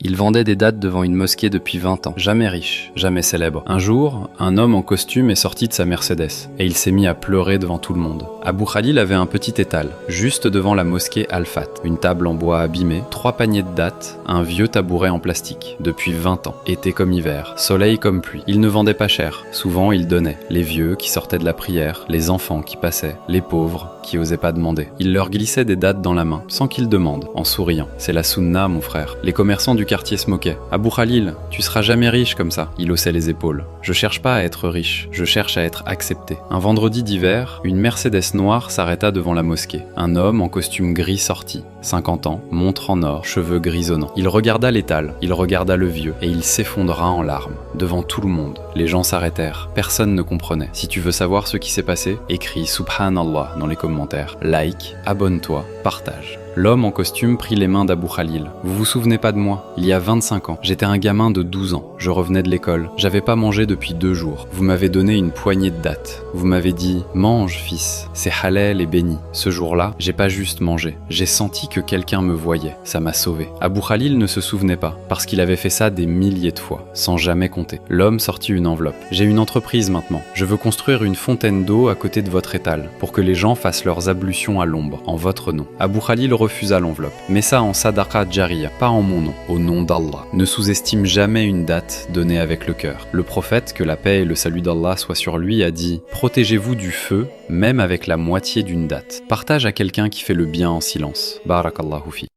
Il vendait des dattes devant une mosquée depuis 20 ans, jamais riche, jamais célèbre. Un jour, un homme en costume est sorti de sa Mercedes, et il s'est mis à pleurer devant tout le monde. Abou Khalil avait un petit étal, juste devant la mosquée Al-Fat, une table en bois abîmée, 3 paniers de dattes, un vieux tabouret en plastique, depuis 20 ans, été comme hiver, soleil comme pluie. Il ne vendait pas cher, souvent il donnait, les vieux qui sortaient de la prière, les enfants qui passaient, les pauvres qui osaient pas demander. Il leur glissait des dattes dans la main, sans qu'ils demandent, en souriant. C'est la sunna, mon frère. Les commerçants du quartier se moquaient. Abou Khalil, tu seras jamais riche comme ça. Il haussait les épaules. Je cherche pas à être riche, je cherche à être accepté. Un vendredi d'hiver, une Mercedes noire s'arrêta devant la mosquée. Un homme en costume gris sortit. 50 ans, montre en or, cheveux grisonnants. Il regarda l'étal, il regarda le vieux, et il s'effondra en larmes, devant tout le monde. Les gens s'arrêtèrent, personne ne comprenait. Si tu veux savoir ce qui s'est passé, écris Subhanallah dans les commentaires. Like, abonne-toi, partage. L'homme en costume prit les mains d'Abou Khalil. Vous vous souvenez pas de moi? Il y a 25 ans, j'étais un gamin de 12 ans. Je revenais de l'école. J'avais pas mangé depuis 2 jours. Vous m'avez donné une poignée de dattes. Vous m'avez dit « Mange, fils, c'est halal et béni ». Ce jour-là, j'ai pas juste mangé. J'ai senti que quelqu'un me voyait. Ça m'a sauvé. Abou Khalil ne se souvenait pas, parce qu'il avait fait ça des milliers de fois, sans jamais compter. L'homme sortit une enveloppe. J'ai une entreprise maintenant. Je veux construire une fontaine d'eau à côté de votre étal, pour que les gens fassent leurs ablutions à l'ombre, en votre nom. Abou Khalil refusa l'enveloppe. Mets ça en sadaqa jariya, pas en mon nom, au nom d'Allah. Ne sous-estime jamais une date donnée avec le cœur. Le prophète, que la paix et le salut d'Allah soient sur lui, a dit « Protégez-vous du feu, même avec la moitié d'une date. » Partage à quelqu'un qui fait le bien en silence. Barakallahu fi.